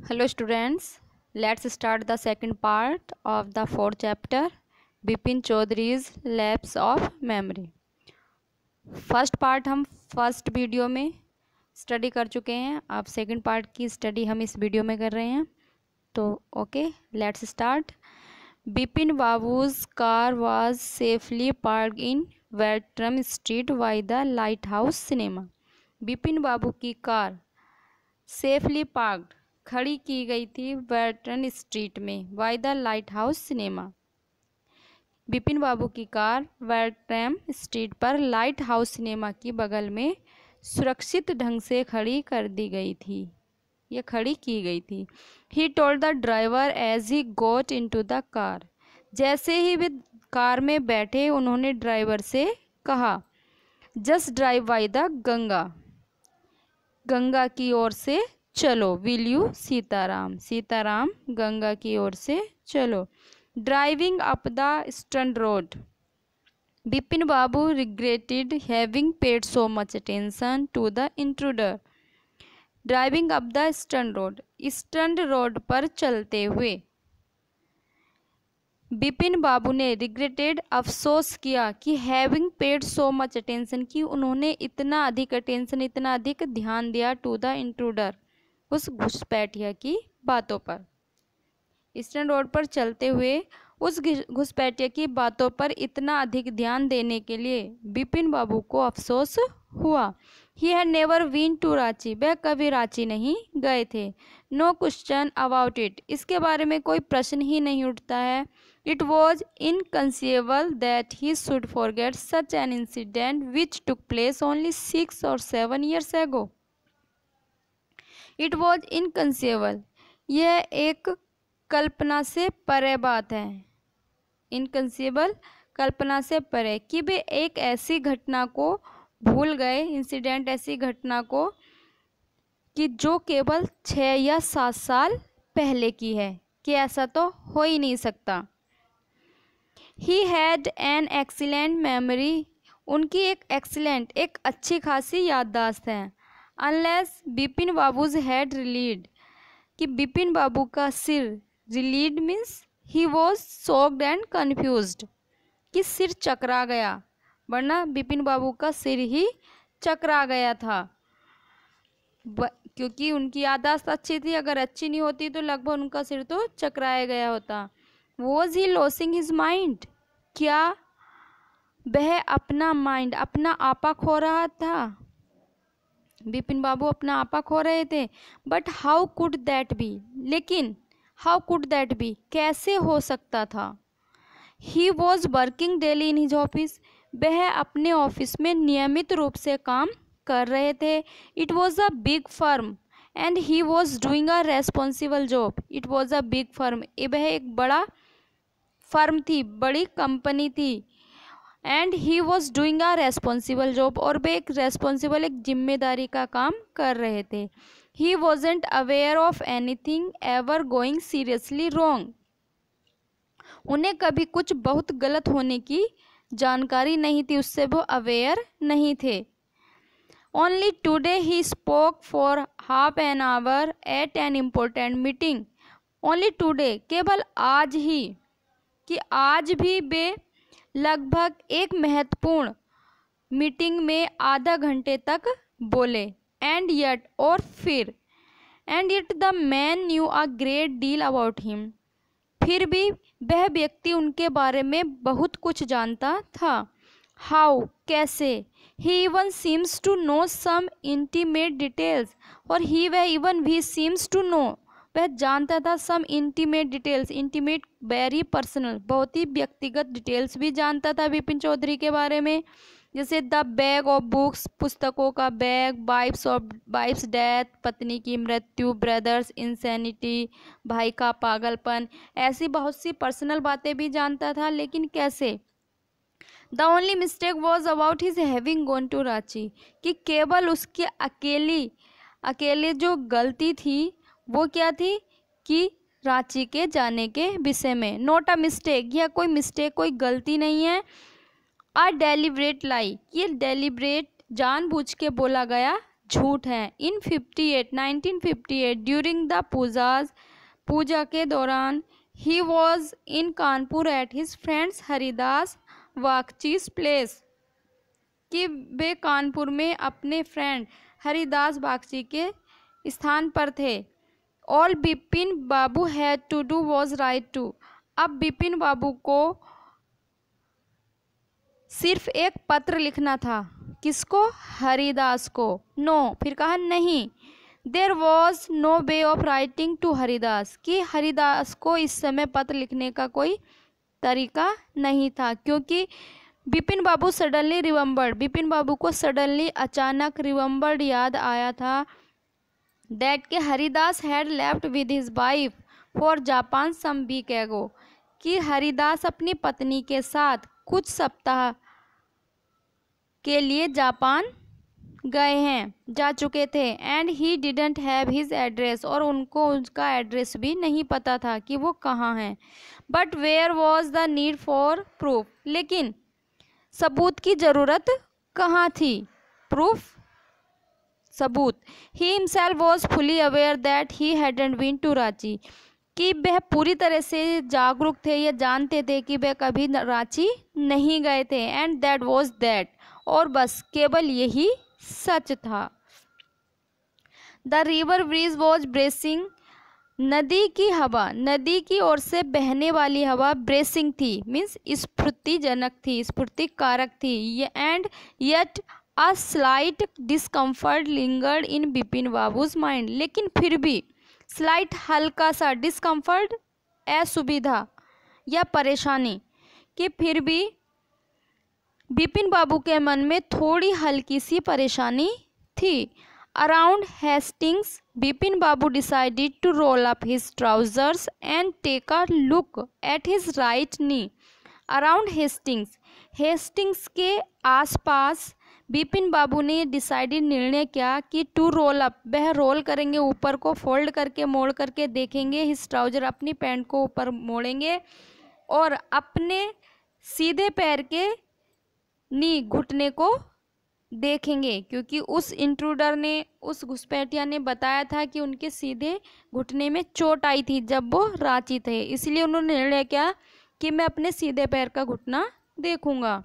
Hello students, let's start the second part of the fourth chapter, Bipin Chaudhary's Lapse of Memory. First part हम first video में study कर चुके हैं। अब second part की study हम इस वीडियो में कर रहे हैं। तो okay, let's start. Bipin Babu's car was safely park in Weltram street by the lighthouse cinema. Bipin Babu की कार सेफली पार्क्ड खड़ी की गई थी वेल्ट्रन स्ट्रीट में by the lighthouse cinema. Bipin Babu की कार वेल्ट्रम स्ट्रीट पर लाइट हाउस सिनेमा की बगल में सुरक्षित ढंग से खड़ी कर दी गई थी। यह खड़ी की गई थी। He told the driver as he got into the car. जैसे ही वे कार में बैठे उन्होंने ड्राइवर से कहा, just drive by the Ganga. Ganga की ओर से चलो। Will you? सीताराम। सीताराम, गंगा की ओर से चलो। Driving up the Stern road. Bipin Babu regretted having paid so much attention to the intruder. Driving up the Stern road, Stern road पर चलते हुए बिपिन बाबू ने रिग्रेटेड, अफसोस किया कि having paid so much attention, कि उन्होंने इतना अधिक अटेंशन, इतना अधिक ध्यान दिया टू द इंट्रूडर, उस घुसपैठिया की बातों पर। ईस्टर्न रोड पर चलते हुए उस घुसपैठिया की बातों पर इतना अधिक ध्यान देने के लिए बिपिन बाबू को अफसोस हुआ। He had never been to Ranchi. वह कभी रांची नहीं गए थे। No question about it. इसके बारे में कोई प्रश्न ही नहीं उठता है। It was inconceivable that he should forget such an incident which took place only 6 or 7 years ago. It was inconceivable, यह एक कल्पना से परे बात है। इनकंसीवेबल, कल्पना से परे, कि वे एक ऐसी घटना को भूल गए, इंसिडेंट, ऐसी घटना को कि जो केवल 6 या 7 साल पहले की है, कि ऐसा तो हो ही नहीं सकता। He had an excellent memory. उनकी एक एक्सीलेंट, एक अच्छी खासी याददाश्त है। Unless Bipin Babu's head reeled, कि बिपिन बाबू का सिर, reeled means he was shocked and confused, कि सिर चकरा गया, वरना बिपिन बाबू का सिर ही चकरा गया था। क्योंकि उनकी याददाश्त अच्छी थी, अगर अच्छी नहीं होती तो लगभग उनका सिर तो चकराया गया होता। Was he losing his mind, क्या वह अपना माइंड, अपना आपा खो रहा था? बिपिन बाबू अपना आपा खो रहे थे। But how could that be, लेकिन हाउ कुड दैट बी, कैसे हो सकता था? He was working daily in his office. वह अपने ऑफिस में नियमित रूप से काम कर रहे थे। It was a big firm and he was doing a responsible job. It was a big firm, वह एक बड़ा फर्म थी, बड़ी कंपनी थी। And he was doing a responsible job, और वे एक रेस्पॉन्सिबल, एक जिम्मेदारी का काम कर रहे थे। He wasn't aware of anything ever going seriously wrong. उन्हें कभी कुछ बहुत गलत होने की जानकारी नहीं थी, उससे वो अवेयर नहीं थे। Only today he spoke for half an hour at an important meeting. Only today, केवल आज ही, कि आज भी वे लगभग एक महत्वपूर्ण मीटिंग में आधा घंटे तक बोले। एंड येट, और फिर, and yet the man new a great deal about him. फिर भी वह व्यक्ति उनके बारे में बहुत कुछ जानता था। हाउ, कैसे? He even seems to know some intimate details, और ही, वह, इवन भी, सीम्स टू नो, वह जानता था, some intimate details, intimate very personal, बहुत ही व्यक्तिगत डिटेल्स भी जानता था बिपिन चौधरी के बारे में। जैसे द बैग ऑफ बुक्स, पुस्तकों का बैग, वाइफ्स डेथ, पत्नी की मृत्यु, ब्रदर्स इंसैनिटी, भाई का पागलपन, ऐसी बहुत सी पर्सनल बातें भी जानता था। लेकिन कैसे? The only mistake was about his having gone to Ranchi, कि केवल उसकी अकेले जो गलती थी वो क्या थी, कि रांची के जाने के विषय में। नॉट अ मिस्टेक, यह कोई मिस्टेक, कोई गलती नहीं है। अ डेलिब्रेट लाई, ये डेलिब्रेट, जानबूझ के बोला गया झूठ है। इन 1958 ड्यूरिंग द पूजा के दौरान he was in Kanpur at his friend's Haridas Bagchi's place, कि वे कानपुर में अपने फ्रेंड हरिदास बागची के स्थान पर थे। All Bipin Babu had to do was write to, अब बिपिन बाबू को सिर्फ एक पत्र लिखना था। किसको? हरिदास को। नो, फिर कहा नहीं। There was no way of writing to Haridas, कि हरिदास को इस समय पत्र लिखने का कोई तरीका नहीं था, क्योंकि बिपिन बाबू सडनली रिमेंबर्ड, बिपिन बाबू को सडनली अचानक रिमेंबर्ड याद आया था दैट के Haridas had left with his wife for Japan some week ago, कि हरिदास अपनी पत्नी के साथ कुछ सप्ताह के लिए जापान गए हैं, जा चुके थे। And he didn't have his address, और उनको उसका एड्रेस भी नहीं पता था कि वो कहाँ हैं। But where was the need for proof, लेकिन सबूत की ज़रूरत कहाँ थी? प्रूफ, सबूत। He himself was fully aware that he hadn't been to Ranchi, कि वह पूरी तरह से जागरूक थे या जानते थे कि वह कभी रांची नहीं गए थे। एंड दैट वॉज दैट, और बस केवल यही सच था। The river breeze was bracing, नदी की हवा, नदी की ओर से बहने वाली हवा ब्रेसिंग थी, मीन्स स्फूर्तिजनक थी, स्फूर्ति कारक थी। And yet a slight discomfort lingered in Bipin babus mind, लेकिन फिर भी स्लाइट, हल्का सा, डिस्कम्फर्ट, असुविधा या परेशानी, कि फिर भी बिपिन बाबू के मन में थोड़ी हल्की सी परेशानी थी। Around Hastings Bipin Babu decided to roll up his trousers and take a look at his right knee. Around Hastings, Hastings के आसपास बिपिन बाबू ने डिसाइडेड, निर्णय किया कि टू रोल अप, वह रोल करेंगे, ऊपर को फोल्ड करके मोड़ करके देखेंगे, हिज ट्राउजर, अपनी पैंट को ऊपर मोड़ेंगे और अपने सीधे पैर के नी, घुटने को देखेंगे, क्योंकि उस इंट्रूडर ने, उस घुसपैठिया ने बताया था कि उनके सीधे घुटने में चोट आई थी जब वो रांची थे, इसलिए उन्होंने निर्णय किया कि मैं अपने सीधे पैर का घुटना देखूंगा।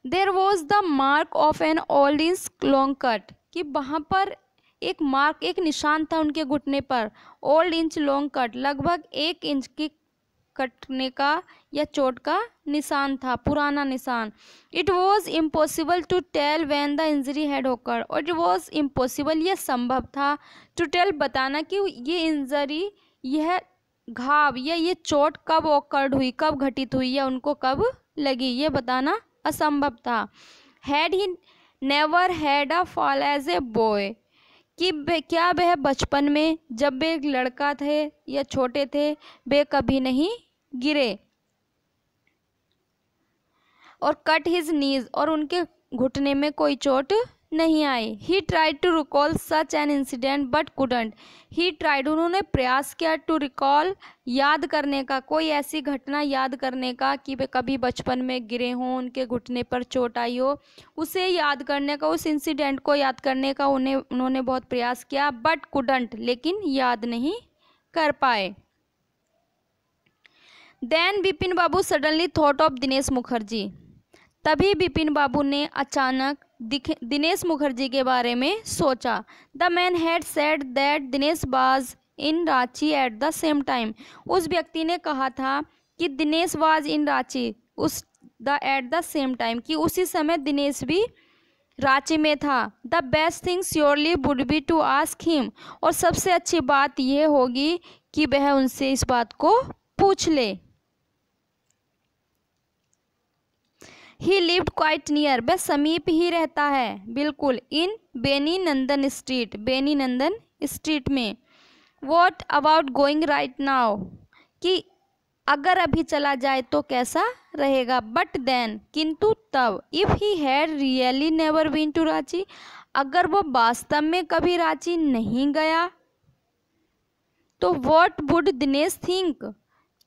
There was the mark of an old inch long cut, कि वहाँ पर एक मार्क, एक निशान था उनके घुटने पर, ओल्ड इंच लॉन्ग कट, लगभग 1 इंच की कटने का या चोट का निशान था, पुराना निशान। It was impossible to tell when the injury had occur, और इट वॉज इम्पॉसिबल, यह संभव था, टू टेल, बताना, कि ये इंजरी, यह घाव या ये चोट कब ओकर्ड हुई, कब घटित हुई या उनको कब लगी, ये बताना असंभव था। Had he never had a fall as a boy, कि क्या वह बचपन में जब वे एक लड़का थे या छोटे थे वे कभी नहीं गिरे। और कट हिज नीज, और उनके घुटने में कोई चोट नहीं आई। He tried to recall such an incident but couldn't, he tried, उन्होंने प्रयास किया, टू रिकॉल, याद करने का, कोई ऐसी घटना याद करने का कि वे कभी बचपन में गिरे हों, उनके घुटने पर चोट आई हो, उसे याद करने का, उस इंसिडेंट को याद करने का उन्होंने बहुत प्रयास किया, बट कुडंट, लेकिन याद नहीं कर पाए। Then Bipin Babu suddenly thought of Dinesh Mukherjee, तभी बिपिन बाबू ने अचानक दिनेश मुखर्जी के बारे में सोचा। The man had said that Dinesh was in Ranchi at the same time, उस व्यक्ति ने कहा था कि Dinesh was in Ranchi at the same time, कि उसी समय दिनेश भी रांची में था। The best thing surely would be to ask him, और सबसे अच्छी बात यह होगी कि वह उनसे इस बात को पूछ ले। ही लिव्ड क्वाइट नियर, वह समीप ही रहता है, बिल्कुल, इन बेनी नंदन स्ट्रीट, बेनी नंदन स्ट्रीट में। What about going right now, कि अगर अभी चला जाए तो कैसा रहेगा। बट देन, किंतु तब, if he had really never been to Ranchi, अगर वो वास्तव में कभी रांची नहीं गया तो वॉट वुड दिनेश थिंक,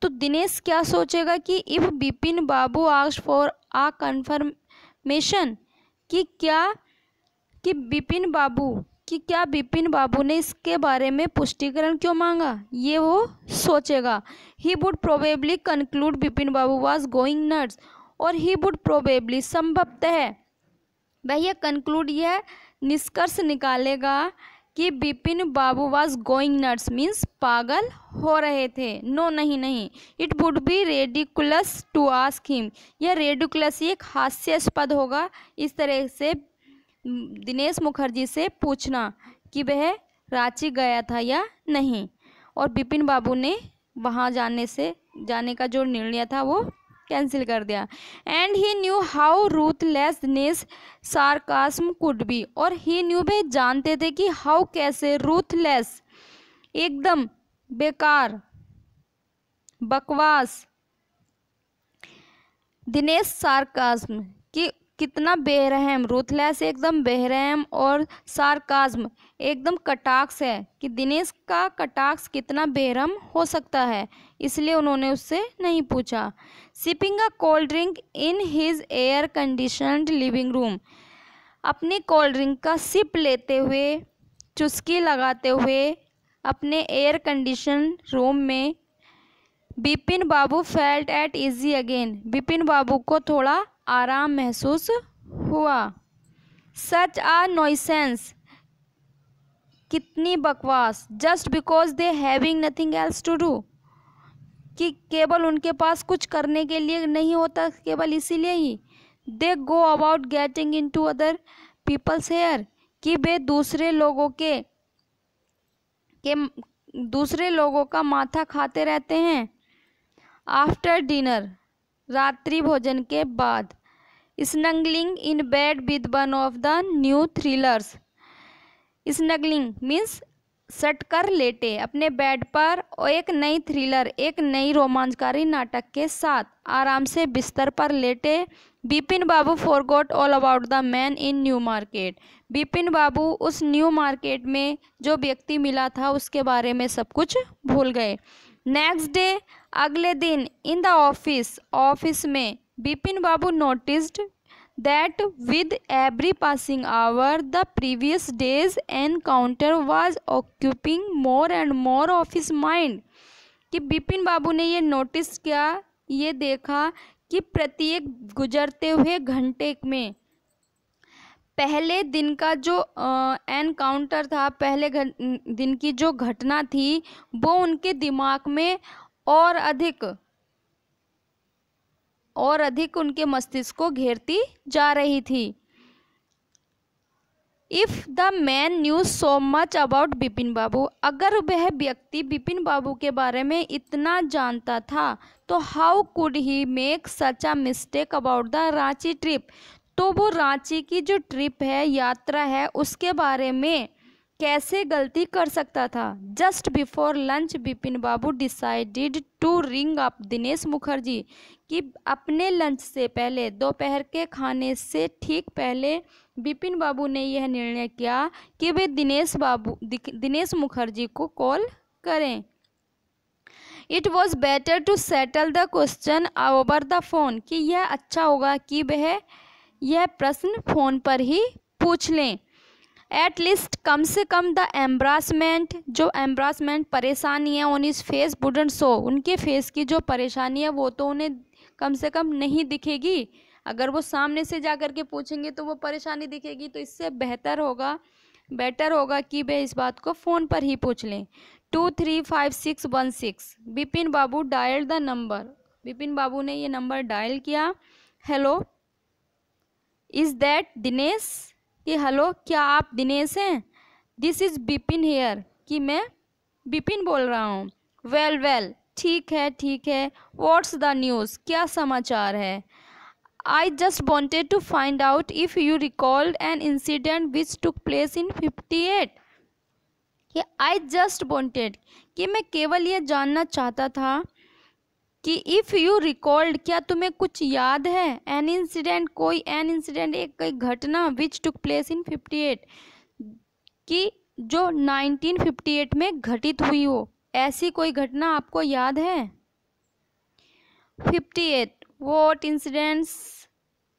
तो दिनेश क्या सोचेगा कि if Bipin Babu asked for uh confirmation, कि क्या कि क्या बिपिन बाबू ने इसके बारे में पुष्टिकरण क्यों मांगा, ये वो सोचेगा। He would probably conclude Bipin Babu was going nuts, और ही वुड प्रोबेबली संभवतः वह यह कंक्लूड, यह निष्कर्ष निकालेगा कि Bipin Babu was going nuts means पागल हो रहे थे। नो नहीं, it would be ridiculous to ask him, यह रेडिकुलस एक हास्यास्पद होगा इस तरह से दिनेश मुखर्जी से पूछना कि वह रांची गया था या नहीं। और बिपिन बाबू ने वहाँ जाने का जो निर्णय था वो कैंसिल कर दिया। And he knew how ruthless Dinesh sarcasm could be, और ही न्यू वे जानते थे कि हाउ कैसे रूथलेस एकदम बेकार बकवास दिनेश सार्कास्म कि कितना बेरहम, रूथलेस एकदम बेरहम और सार्कास्म एकदम कटाक्ष है कि दिनेश का कटाक्ष कितना बेरहम हो सकता है, इसलिए उन्होंने उससे नहीं पूछा। Sipping a cold drink in his air conditioned living room, अपनी कोल्ड ड्रिंक का सिप लेते हुए, चुस्की लगाते हुए अपने एयर कंडीशन रूम में Bipin Babu felt at easy again, Bipin बाबू को थोड़ा आराम महसूस हुआ। सच आ नॉइसेंस, कितनी बकवास, just because they having nothing else to do, कि केवल उनके पास कुछ करने के लिए नहीं होता, केवल इसीलिए ही। They go about getting into other people's hair, कि वे दूसरे लोगों का माथा खाते रहते हैं। आफ्टर डिनर, रात्रि भोजन के बाद। Snuggling in bed with one of the new thrillers, snuggling means सटकर लेटे अपने बेड पर और एक नई थ्रिलर, एक नई रोमांचकारी नाटक के साथ आराम से बिस्तर पर लेटे। Bipin Babu forgot all about the man in New Market, Bipin Babu उस न्यू मार्केट में जो व्यक्ति मिला था उसके बारे में सब कुछ भूल गए। नेक्स्ट डे, अगले दिन, इन द ऑफिस में बिपिन बाबू noticed that with every passing hour the previous day's encounter was occupying more and more of his mind, कि बिपिन बाबू ने ये नोटिस किया, ये देखा कि प्रत्येक गुजरते हुए घंटे में पहले दिन का जो एनकाउंटर था, पहले दिन की जो घटना थी वो उनके दिमाग में और अधिक उनके मस्तिष्क को घेरती जा रही थी। If the man knew so much about Bipin Babu, अगर वह व्यक्ति बिपिन बाबू के बारे में इतना जानता था तो how could he make such a mistake about the Ranchi trip, तो वो रांची की जो ट्रिप है, यात्रा है, उसके बारे में कैसे गलती कर सकता था। Just before lunch Bipin Babu decided to ring up Dinesh Mukherjee, कि अपने लंच से पहले, दोपहर के खाने से ठीक पहले बिपिन बाबू ने यह निर्णय किया कि वे दिनेश मुखर्जी को कॉल करें। It was better to settle the question over the phone, कि यह अच्छा होगा कि वह यह प्रश्न फोन पर ही पूछ लें। एट लीस्ट कम से कम द एम्ब्रासमेंट, जो एम्ब्रासमेंट परेशानी है, on his face wouldn't show, उनके फेस की जो परेशानी है वो तो उन्हें कम से कम नहीं दिखेगी। अगर वो सामने से जा कर के पूछेंगे तो वो परेशानी दिखेगी, तो इससे बेटर होगा कि वे इस बात को फ़ोन पर ही पूछ लें। 235616, बिपिन बाबू डायल द नंबर, बिपिन बाबू ने ये नंबर डायल किया। हेलो, इज़ दैट दिनेश, कि हेलो क्या आप दिनेश हैं? दिस इज़ बिपिन हेयर, कि मैं बिपिन बोल रहा हूँ। वेल ठीक है, व्हाट्स द न्यूज़, क्या समाचार है? I just wanted to find out if you recalled an incident which took place in 58, कि आई जस्ट वॉन्टेड, कि मैं केवल ये जानना चाहता था कि इफ़ यू रिकॉल्ड, क्या तुम्हें कुछ याद है? एन इंसिडेंट, एक घटना, विच टुक प्लेस इन 58, कि जो 1958 में घटित हुई हो, ऐसी कोई घटना आपको याद है? 58, वॉट इंसिडेंट्स,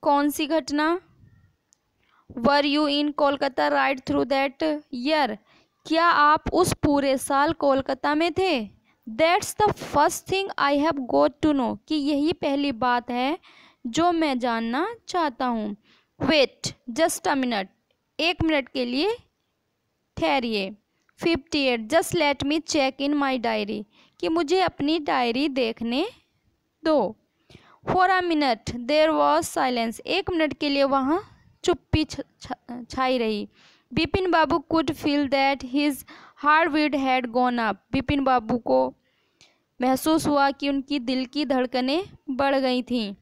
कौन सी घटना? Were you in Kolkata right through that year, क्या आप उस पूरे साल कोलकाता में थे? That's the first thing I have got to know, कि यही पहली बात है जो मैं जानना चाहता हूँ। Wait just a minute, 1 minute के लिए ठहरिए। 58 just let me check in my diary, कि मुझे अपनी डायरी देखने दो। For a minute there was silence, 1 minute के लिए वहाँ चुप्पी छाई रही। Bipin babu could feel that his heart beat had gone up, Bipin बाबू को महसूस हुआ कि उनकी दिल की धड़कनें बढ़ गई थीं।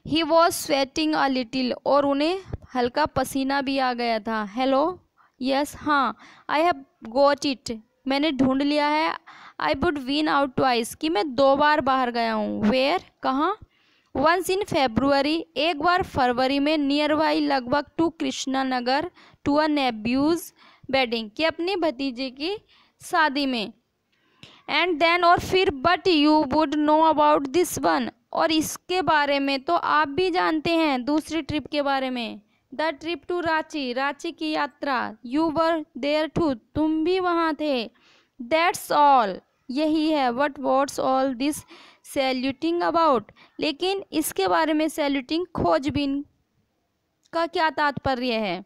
He was sweating a little, और उन्हें हल्का पसीना भी आ गया था। हेलो, यस, हाँ, आई हैव गॉट इट, मैंने ढूंढ लिया है। I would been out twice, कि मैं 2 बार बाहर गया हूँ। वेयर, कहाँ? वंस इन फेब्रुअरी, एक बार फरवरी में, नियर बाई, लगभग, to Krishna Nagar, to a nephew's wedding, कि अपनी भतीजे की शादी में। एंड देन, और फिर, but you would know about this one, और इसके बारे में तो आप भी जानते हैं, दूसरी ट्रिप के बारे में। The trip to Ranchi, Ranchi की यात्रा। यू वर देयर टू, तुम भी वहाँ थे। दैट्स ऑल, यही है। What what's all this saluting about, लेकिन इसके बारे में सैल्यूटिंग, खोजबीन का क्या तात्पर्य है?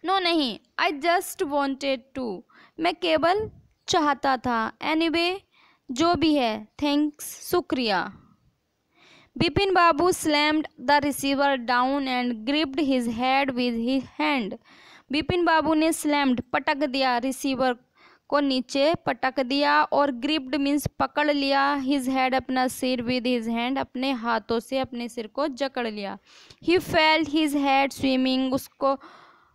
नो नहीं, आई जस्ट वॉन्टेड टू, मैं केवल चाहता था। एनीवे, जो भी है, थैंक्स, शुक्रिया। Bipin babu slammed the receiver down and gripped his head with his hand, Bipin बाबू ने स्लैम्ड, पटक दिया, रिसीवर को नीचे पटक दिया, और ग्रिप्ड मीन्स पकड़ लिया, हिज हेड, अपना सिर, विद हिज हैंड, अपने हाथों से अपने सिर को जकड़ लिया। He felt his head swimming, उसको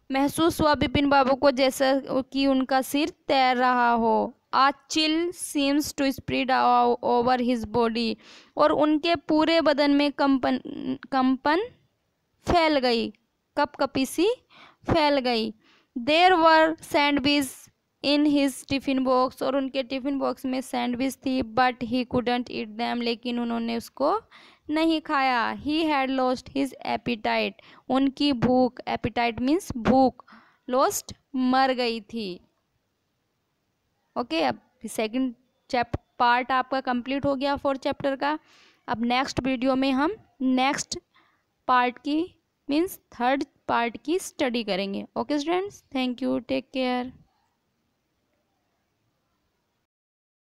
महसूस हुआ, बिपिन बाबू को, जैसा कि उनका सिर तैर रहा हो। A chill seems to spread over his body, और उनके पूरे बदन में कंपन फैल गई, कपकपी सी फैल गई। There were sandwich in his tiffin box, और उनके टिफिन बॉक्स में सैंडविच थी। But he couldn't eat them, लेकिन उन्होंने उसको नहीं खाया। He had lost his appetite, उनकी भूख, एपिटाइट मीन्स भूख, लॉस्ट, मर गई थी। ओके, अब सेकंड पार्ट आपका कंप्लीट हो गया 4th चैप्टर का। अब नेक्स्ट वीडियो में हम नेक्स्ट पार्ट की मीन्स 3rd पार्ट की स्टडी करेंगे। Okay students, thank you, take care.